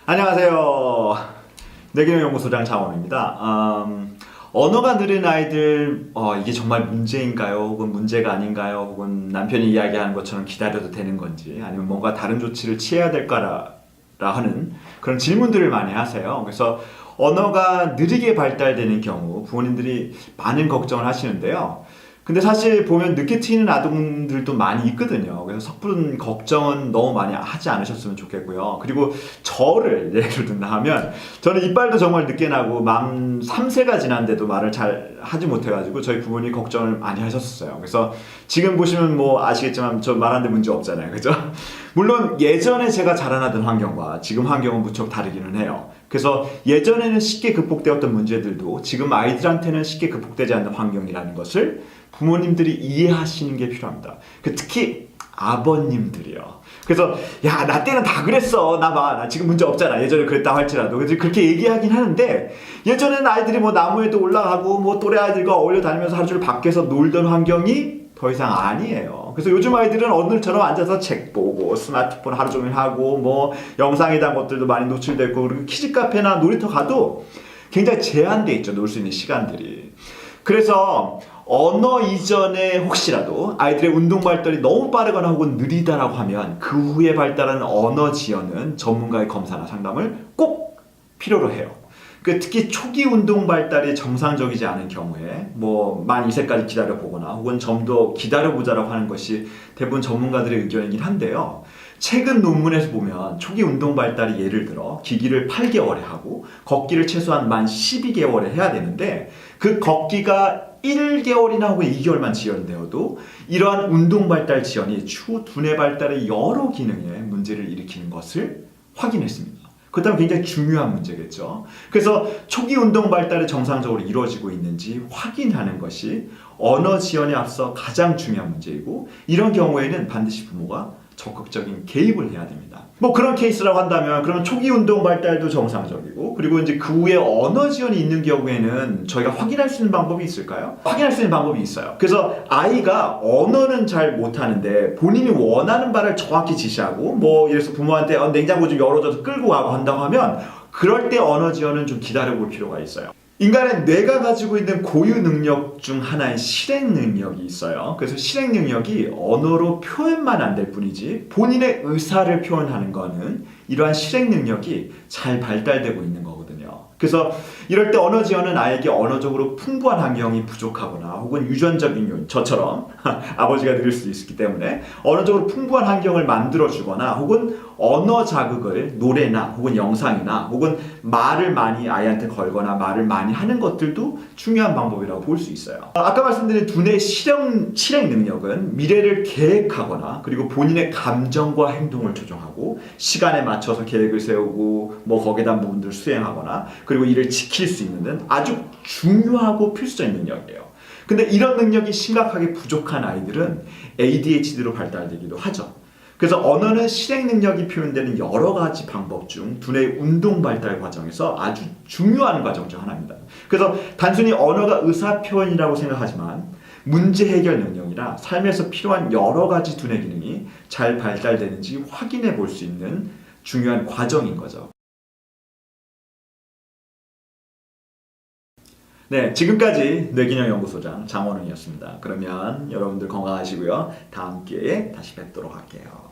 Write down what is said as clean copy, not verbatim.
안녕하세요. 뇌기능연구소장 장원입니다. 언어가 느린 아이들 이게 정말 문제인가요? 혹은 문제가 아닌가요? 혹은 남편이 이야기하는 것처럼 기다려도 되는 건지, 아니면 뭔가 다른 조치를 취해야 될까라 하는 그런 질문들을 많이 하세요. 그래서 언어가 느리게 발달되는 경우 부모님들이 많은 걱정을 하시는데요. 근데 사실 보면 늦게 트이는 아동들도 많이 있거든요. 그래서 섣부른 걱정은 너무 많이 하지 않으셨으면 좋겠고요. 그리고 저를 예를 든다 하면, 저는 이빨도 정말 늦게 나고 만 3세가 지났는데도 말을 잘 하지 못해가지고 저희 부모님이 걱정을 많이 하셨어요. 그래서 지금 보시면 뭐 아시겠지만 저 말하는데 문제 없잖아요. 그죠? 물론 예전에 제가 자라나던 환경과 지금 환경은 무척 다르기는 해요. 그래서 예전에는 쉽게 극복되었던 문제들도 지금 아이들한테는 쉽게 극복되지 않는 환경이라는 것을 부모님들이 이해하시는 게 필요합니다. 특히 아버님들이요. 그래서 야, 나 때는 다 그랬어. 나 지금 문제 없잖아. 예전에 그랬다 할지라도. 그래서 그렇게 얘기하긴 하는데, 예전에는 아이들이 뭐 나무에도 올라가고 뭐 또래 아이들과 어울려 다니면서 하루 종일 밖에서 놀던 환경이 더 이상 아니에요. 그래서 요즘 아이들은 어른처럼 앉아서 책 보고 스마트폰 하루 종일 하고 뭐 영상에 대한 것들도 많이 노출되고, 그리고 키즈 카페나 놀이터 가도 굉장히 제한돼 있죠. 놀 수 있는 시간들이. 그래서 언어 이전에 혹시라도 아이들의 운동 발달이 너무 빠르거나 혹은 느리다라고 하면 그 후에 발달하는 언어 지연은 전문가의 검사나 상담을 꼭 필요로 해요. 특히 초기 운동 발달이 정상적이지 않은 경우에 뭐 만 2세까지 기다려보거나 혹은 좀 더 기다려보자라고 하는 것이 대부분 전문가들의 의견이긴 한데요. 최근 논문에서 보면 초기 운동 발달이 예를 들어 기기를 8개월에 하고 걷기를 최소한 만 12개월에 해야 되는데, 그 걷기가 1개월이나 혹은 2개월만 지연되어도 이러한 운동 발달 지연이 추후 두뇌 발달의 여러 기능에 문제를 일으키는 것을 확인했습니다. 그렇다면 굉장히 중요한 문제겠죠. 그래서 초기 운동 발달이 정상적으로 이루어지고 있는지 확인하는 것이 언어 지연에 앞서 가장 중요한 문제이고, 이런 경우에는 반드시 부모가 적극적인 개입을 해야 됩니다. 뭐 그런 케이스라고 한다면, 그러면 초기 운동 발달도 정상적이고, 그리고 이제 그 후에 언어 지연이 있는 경우에는 저희가 확인할 수 있는 방법이 있을까요? 확인할 수 있는 방법이 있어요. 그래서 아이가 언어는 잘 못하는데 본인이 원하는 바를 정확히 지시하고, 뭐 예를 들어서 부모한테 냉장고 좀 열어줘서 끌고 가고 한다고 하면, 그럴 때 언어 지연은 좀 기다려볼 필요가 있어요. 인간의 뇌가 가지고 있는 고유 능력 중 하나인 실행 능력이 있어요. 그래서 실행 능력이 언어로 표현만 안 될 뿐이지 본인의 의사를 표현하는 거는 이러한 실행 능력이 잘 발달되고 있는 거거든요. 그래서 이럴 때 언어 지연은 아이에게 언어적으로 풍부한 환경이 부족하거나 혹은 유전적인 요인, 저처럼 아버지가 느릴 수 있기 때문에 언어적으로 풍부한 환경을 만들어주거나, 혹은 언어 자극을 노래나 혹은 영상이나 혹은 말을 많이 아이한테 걸거나 말을 많이 하는 것들도 중요한 방법이라고 볼 수 있어요. 아까 말씀드린 두뇌 실행 능력은 미래를 계획하거나, 그리고 본인의 감정과 행동을 조정하고 시간에 맞춰서 계획을 세우고 뭐 거기에 대한 부분들을 수행하거나, 그리고 이를 지킬 수 있는 아주 중요하고 필수적인 능력이에요. 근데 이런 능력이 심각하게 부족한 아이들은 ADHD로 발달되기도 하죠. 그래서 언어는 실행 능력이 표현되는 여러 가지 방법 중 두뇌의 운동 발달 과정에서 아주 중요한 과정 중 하나입니다. 그래서 단순히 언어가 의사 표현이라고 생각하지만, 문제 해결 능력이나 삶에서 필요한 여러 가지 두뇌 기능이 잘 발달되는지 확인해 볼 수 있는 중요한 과정인 거죠. 네, 지금까지 뇌기능연구소장 장원웅이었습니다. 그러면 여러분들 건강하시고요. 다음 기회에 다시 뵙도록 할게요.